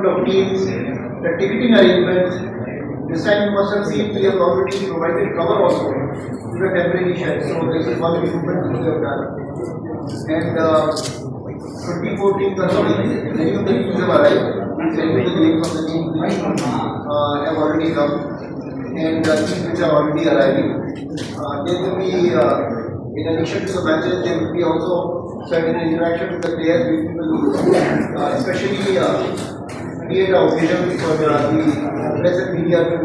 of teams, the ticketing arrangements. This time you must have seen we have already provided cover also to the temporary shed. So this is one improvement we have done. And 2014 many of the teams have arrived. Many of the names of the teams have already come, and teams which are already arriving. There will be, in addition to the matches, there will be also certain interaction with the players. We will especially create an occasion for the press and media to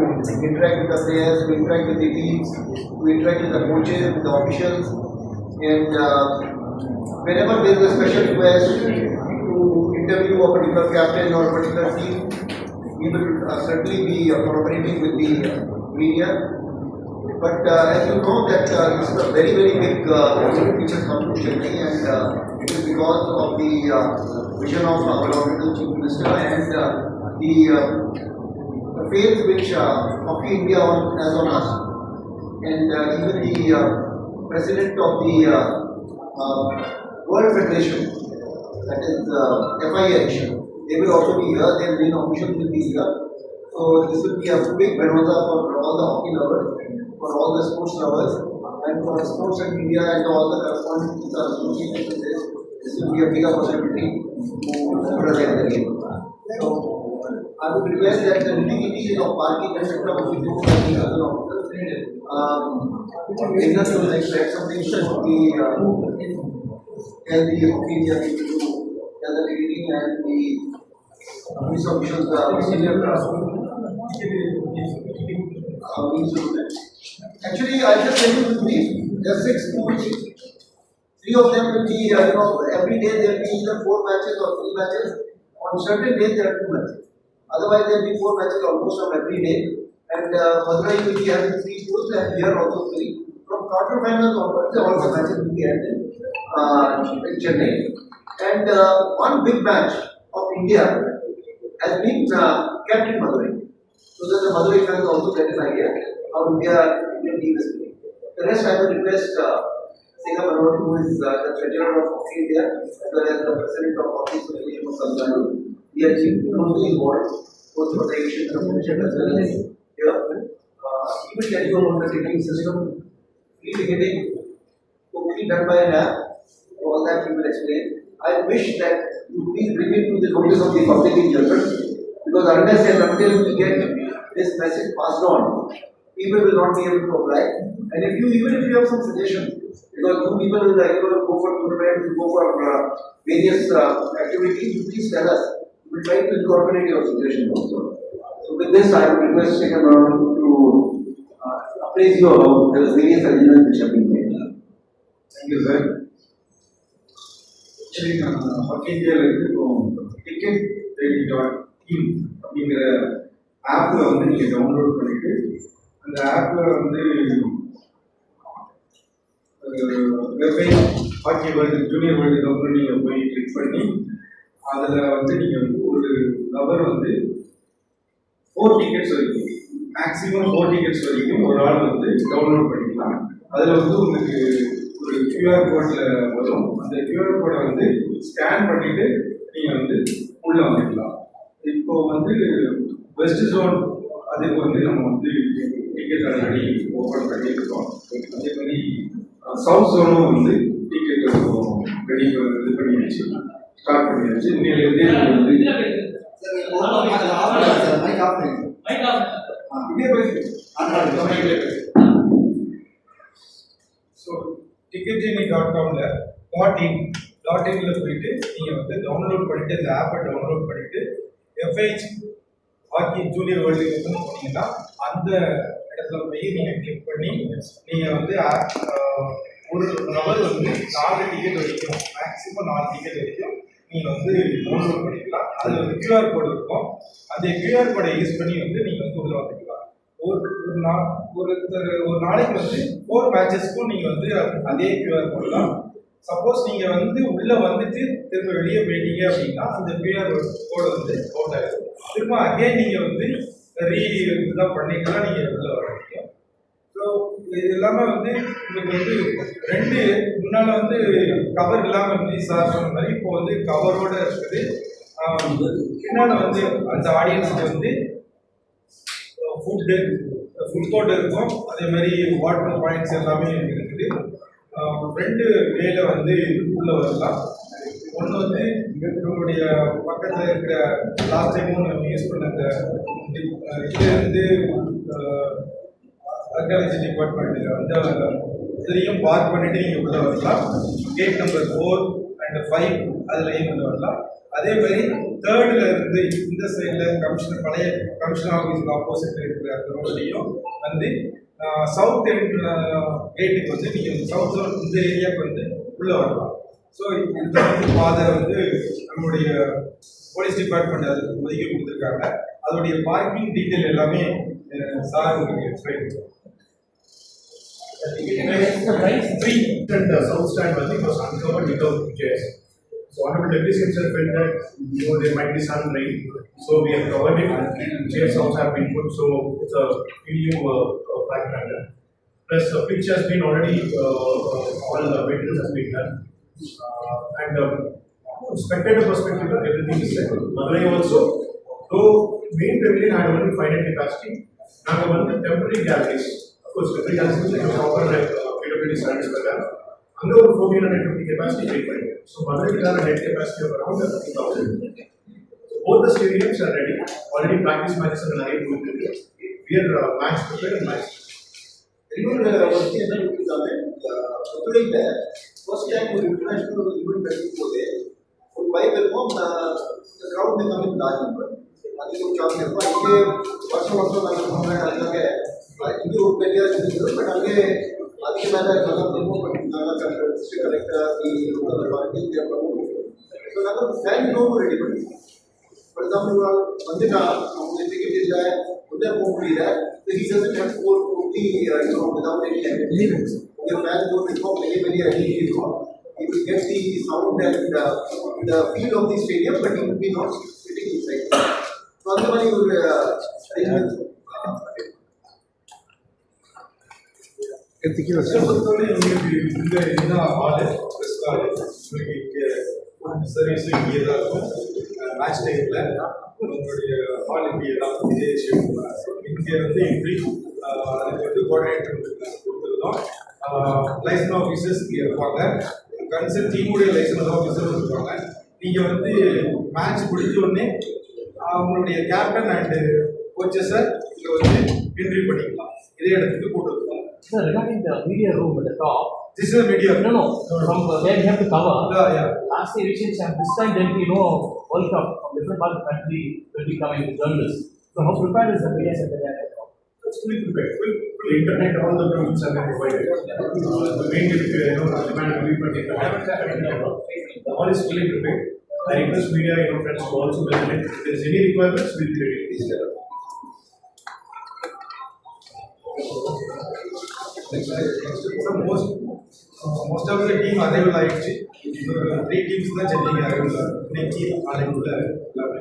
interact with the players, to interact with the teams, to interact with the coaches, with the officials, and whenever there is a special request to interview a particular captain or a particular team, we will certainly be cooperating with the media. But as you know that this is a very big project which has come to Chennai, and it is because of the vision of our Honorable Chief Minister and the faith which Hockey India has on us. And even the president of the World Federation, that is FIH, they will also be here, their main officials will be here. So this will be a big bonanza for all the hockey lovers, for all the sports lovers, and for sports and media and all the correspondents who are associated with this. This will be a big opportunity to present the game. So I would request that the nitty-gritty of parking etc. will be done by the other officers. Either to expect something should be tell the Hockey India people to tell the ticketing and the police officials, senior actually, I'll just tell you the brief. There are 6 pools. 3 of them will be, every day there will be either 4 matches or 3 matches. On certain days there are 2 matches. Otherwise there will be 4 matches almost on every day. And Madurai will be having 3 pools and here also 3. From quarterfinals onwards, all the matches will be held in Chennai. And one big match of India has been kept in Madurai. So that the Madurai fans also get an idea how Indian team is playing. The rest I will request Singham Arora, who is the treasurer of Hockey India, as well as the president of Hockey Association of Tamil Nadu. We are closely involved both for the Asian Association as well as here. He will tell you about the ticketing system, free ticketing, totally done by an app. All that he will explain. I wish that you please bring it to the notice of the public in general, because unless and until we get this message passed on, people will not be able to apply. And even if you have some suggestions, because you people will go for tournaments, go for various activities, you please tell us. We will try to incorporate your suggestions also. So with this, I would request Singham Arora to appraise you about the various arrangements which have been made. Thank you, sir. Actually, Hockey India ticket.in அப்படிங்கிற ஆப்பில் வந்து நீங்கள் download பண்ணிட்டு அந்த ஆப்பில் வந்து webpage hockey world junior world கப்னு நீங்கள் போய் கிளிக் பண்ணி அதில் வந்து நீங்கள் வந்து ஒரு நபர் வந்து 4 டிக்கெட்ஸ் வரைக்கும் மேக்ஸிமம் 4 டிக்கெட்ஸ் வரைக்கும் ஒரு ஆள் வந்து டவுன்லோட் பண்ணிக்கலாம். அதில் வந்து உங்களுக்கு ஒரு கியூஆர் கோடில் வரும். அந்த கியூஆர் கோடை வந்து ஸ்கேன் பண்ணிவிட்டு நீங்கள் வந்து உள்ளே வந்துக்கலாம். இப்போ வந்து வெஸ்ட் ஜோன் அதுக்கு வந்து நம்ம வந்து டிக்கெட் ஆல்ரெடி ஓப்பன் பண்ணியிருக்கோம். அதே மாதிரி சவுத் ஜோனும் வந்து டிக்கெட் ரெடி இது பண்ணியாச்சு, ஸ்டார்ட் பண்ணியாச்சு. இன்னிலேருந்தே வந்து ஸோ ticketing.com.in போயிட்டு நீங்கள் வந்து டவுன்லோட் பண்ணிட்டு இந்த ஆப்பை டவுன்லோட் பண்ணிட்டு FIH ஹாக்கி ஜூனியர் வேர்ல்டு கப்னு போனீங்கன்னா அந்த இடத்துல போய் நீங்கள் கிளிக் பண்ணி நீங்கள் வந்து ஒரு நபர் வந்து 4 டிக்கெட் வரைக்கும் மேக்ஸிமம் 4 டிக்கெட் வரைக்கும் நீங்கள் வந்து டவுன்லோட் பண்ணிக்கலாம். அதில் வந்து QR கோடு இருக்கும். அந்த QR கோடை யூஸ் பண்ணி வந்து நீங்கள் வந்து உள்ளே வந்துக்கலாம். ஒரு நாளைக்கு வந்து 4 மேட்சஸ்க்கும் நீங்கள் வந்து அதே QR கோடு தான். சப்போஸ் நீங்கள் வந்து உள்ளே வந்துட்டு திரும்ப வெளியே போயிட்டீங்க அப்படின்னா அந்த QR கோடு வந்து அவுட் ஆகிடும். திரும்ப அகெயின் நீங்கள் வந்து இதுதான் பண்ணிக்கலாம், நீங்கள் உள்ளே வர முடியும். ஸோ இது எல்லாமே வந்து உங்களுக்கு வந்து 2 முன்னால் வந்து கவர் இல்லாமல் இருந்துச்சு சார் சொன்ன மாதிரி. இப்போ வந்து கவரோடு இருக்குது. என்னென்ன வந்து அந்த ஆடியன்ஸுக்கு வந்து ஃபுட் கோர்ட் இருக்கும், அதே மாதிரி வாட்டர் பாயிண்ட்ஸ் எல்லாமே இருக்குது. ரெண்டு வேல வந்து உள்ள வரலாம். ஒன்று வந்து நம்மளுடைய பக்கத்தில் இருக்கிற லாஸ்ட் டைமும் நம்ம யூஸ் பண்ண அந்த இது வந்து ஆர்காலஜி டிபார்ட்மெண்ட் அந்த இதுலேயும் பார்க் பண்ணிட்டு நீங்கள் உள்ள வரலாம். கேட் நம்பர் 4 and 5 அதுலேயும் உள்ள வரலாம். அதே மாதிரி தேர்டில் இருந்து இந்த சைடில் பழைய கமிஷனர் ஆஃபீஸுக்கு ஆப்போசிட் இருக்கிற அந்த ரோட்லேயும் வந்து சவுத் எண்ட் கேட்டுக்கு வந்து நீங்கள் சவுத் இந்த ஏரியாவுக்கு வந்து உள்ளே வரலாம். ஸோ இந்த வந்து பாதை வந்து நம்முடைய போலீஸ் டிபார்ட்மெண்ட் அதுக்கு ஒதுக்கி கொடுத்துருக்காங்க. அதோடைய பார்க்கிங் டீட்டெயில் எல்லாமே சார் உங்களுக்கு எக்ஸ்பிளைன் பண்ணுவோம். And the south stand was uncovered without chairs. So honorable deputy himself felt that there might be some rain, so we have covered it. Chairs also have been put, so it's a new factor. Plus, pitch has been already all the maintenance has been done, and spectator perspective, everything is set. Madurai also, though main pavilion had only 500 capacity, now the temporary galleries. Of course, temporary galleries is like a proper PWD standards program. Under 1450 capacity, 800. So, Madurai has a net capacity of around 50,000. So, both the stadiums are ready. Already practice matches are live. We are match prepared and match. இன்னொரு வசதி என்ன கொடுத்தாங்க, மதுரையில் first time ஒரு international event நடக்கும்போது ஒரு pipe இருக்கும், ground coming large number அதிக சார்ஜ் இருக்கும். இங்கே வருஷம் நாங்கள் பண்ணுறாங்க. அதுக்காக இங்கே ஒரு பெரிய இருந்தது, பட் அங்கே அதுக்கு மேலே நல்லா ப்ரமோட் பண்ணியிருந்தாங்க. District collector party promote. So நாங்கள் ஃபேன் க்ரௌண்டும் ரெடி பண்ணியிருக்கோம். ஃபார் எக்ஸாம்பிள் ஒரு நாள் வந்துட்டா அவங்க டிக்கெட் இல்லை, உள்ளே போக முடியல. He doesn't have to go totally, without any equipment. Your fan goes before very he will get the sound and the feel of the stadium, but he will be not sitting inside. So, otherwise, you will arrangements. இந்த hall service இங்கே தான் இருக்கும். Match டைமில் உங்களுடைய hall இங்கே தான் இதே விஷயம். இங்கே வந்து என்ட்ரி அதுக்கு வந்து கோஆர்டினேட்டர் கொடுத்துருந்தோம். லைசன்ஸ் ஆஃபீஸர்ஸ் இங்கே இருப்பாங்க. கன்சர்ன் டீமுடைய லைசன்ஸ் ஆஃபீஸர்ஸ் இருப்பாங்க. நீங்கள் வந்து மேட்ச் முடிஞ்ச உடனே அவங்களுடைய கேப்டன் அண்டு கோச்சஸை இங்கே வந்து என்ட்ரி பண்ணிக்கலாம். இதே இடத்துக்கு போட்டுருக்கோம். Sir, regarding the media room at the top. This is a media. No. From where we have to cover. Yeah. Last year, Asian Champ. This time, there will be no World Cup from different parts of the country will be coming with journalists. So, how prepared is the media center there at the top? It's fully prepared. Full internet, all the programs have been provided. The main demand will be for internet. All is fully prepared. I request media, friends to also visit it. If there is any requirements, we will be ready. Most of the team arrival ஆயிடுச்சு. 3 teams தான் சென்னைக்கு arrival இன்னைக்கு நாளைக்குள்ள எல்லாமே.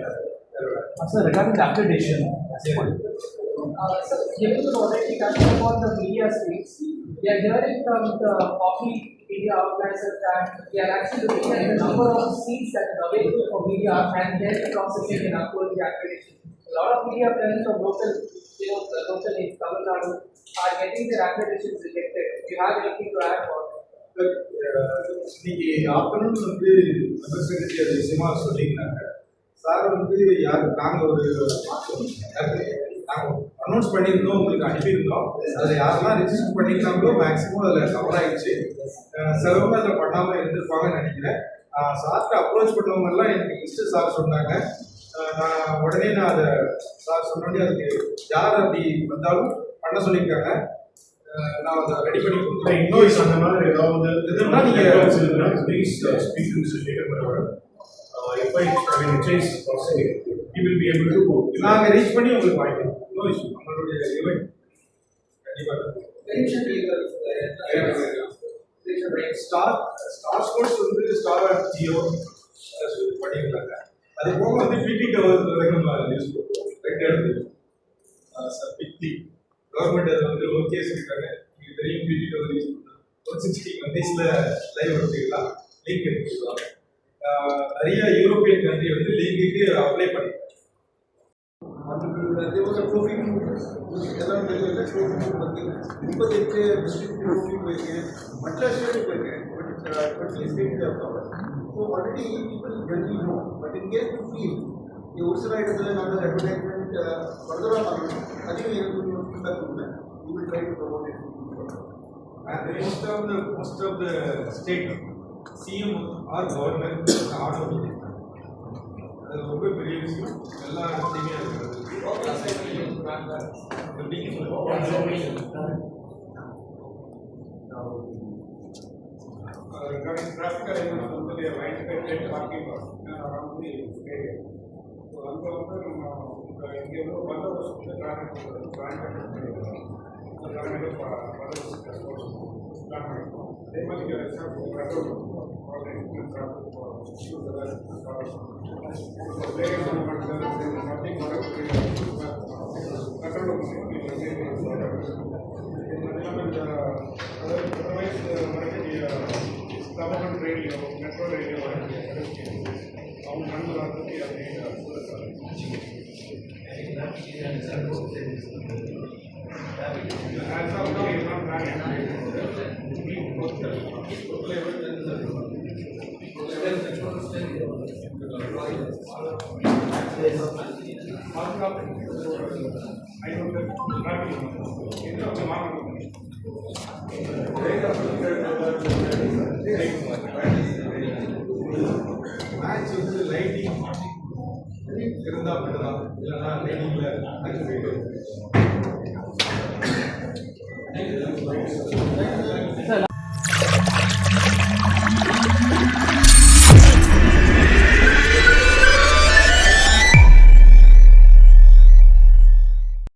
Sir, regarding the accreditation. So, given you already touched upon the media space, we are hearing from the coffee media organizers that we are actually looking at the number of seats that are available for media and then processing and uploading the accreditation. A lot of media friends from local, the local in Tamil Nadu are getting their accreditations rejected. Do you have anything to add about it? இன்னைக்கு afternoon வந்து member secretary அது விஷயமா சொல்லியிருந்தாங்க. Sir வந்து நாங்கள் announce பண்ணியிருந்தோம், உங்களுக்கு அனுப்பியிருந்தோம். அதில் யாரெல்லாம் ரிஜிஸ்டர் பண்ணியிருந்தாங்களோ மேக்ஸிமம் அதில் கவர் ஆகிடுச்சு. சிலவங்க அதில் பண்ணாமல் இருந்திருப்பாங்கன்னு நினைக்கிறேன். சார்கிட்ட அப்ரோச் பண்ணவங்கெல்லாம் எனக்கு லிஸ்ட்டு சார் சொன்னாங்க. உடனே அதை சார் சொன்னோடனே அதுக்கு யார் அப்படி வந்தாலும் பண்ண சொல்லியிருக்காங்க. நான் அதை ரெடி பண்ணி கொடுத்துருவேன். இன்னும் அந்த மாதிரி ஏதாவது இதுன்னா நீங்கள் please speak to mister Shekar Manoharan. If I change possibly, he will be able to go. நாங்கள் ரீச் பண்ணி உங்களுக்கு வாங்கிக்கலாம். No issue. நம்மளுடைய ஈவெண்ட் கண்டிப்பாக ஸ்டார் ஸ்போர்ட்ஸ் வந்து ஸ்டார் ஆர்ட் ஜியோ பண்ணியிருக்காங்க. அது போக வந்து பிடி டவர் வரைக்கும் யூஸ் பண்ணுவோம். 2 இடத்துல சார் பிடி கவர்மெண்ட் அதை வந்து ஓகே சொல்லிட்டாங்க. நீங்கள் தெரியும் பிடி டவர் யூஸ் பண்ணலாம். 160 மந்தேஸில் லைவ் எடுத்துக்கலாம், லிங்க் எடுத்துக்கலாம். நிறைய யூரோப்பியன் கண்ட்ரி வந்து லீகுக்கு அப்ளை பண்ணி there was a trophy எல்லாம் தெரியும் trophy பத்தி 38 டிஸ்ட்ரிக்ட் trophy போயிருக்கு மட்ராஸ் ஸ்டேட் போயிருக்கு but state cover so already people generally know but in case to feel ஒரு சில இடத்துல நாங்கள் அட்வர்டைஸ்மெண்ட் ஃபர்தராக பண்ணணும் அதையும் எனக்கு கொஞ்சம் ஃபீட்பேக் கொடுங்க you will try to promote it And most of the state CM or governor order அது ரொம்ப பெரிய விஷயம் எல்லா இடத்துலையுமே இருக்கிறது regarding traffic arrangements வந்து widespread parking around the area. So அங்க வந்து நம்ம இங்க வந்து பல வருஷத்துல டிராஃபிக் பிளான் பண்ணிருக்கோம். அதே மாதிரி control government radio, metro radio, அவங்க கண்ணில் வந்து as of now, it's not planning. Match வந்து லைட்டிங் இருந்தா அப்படிதான் இல்லைன்னா லைட்டிங்ல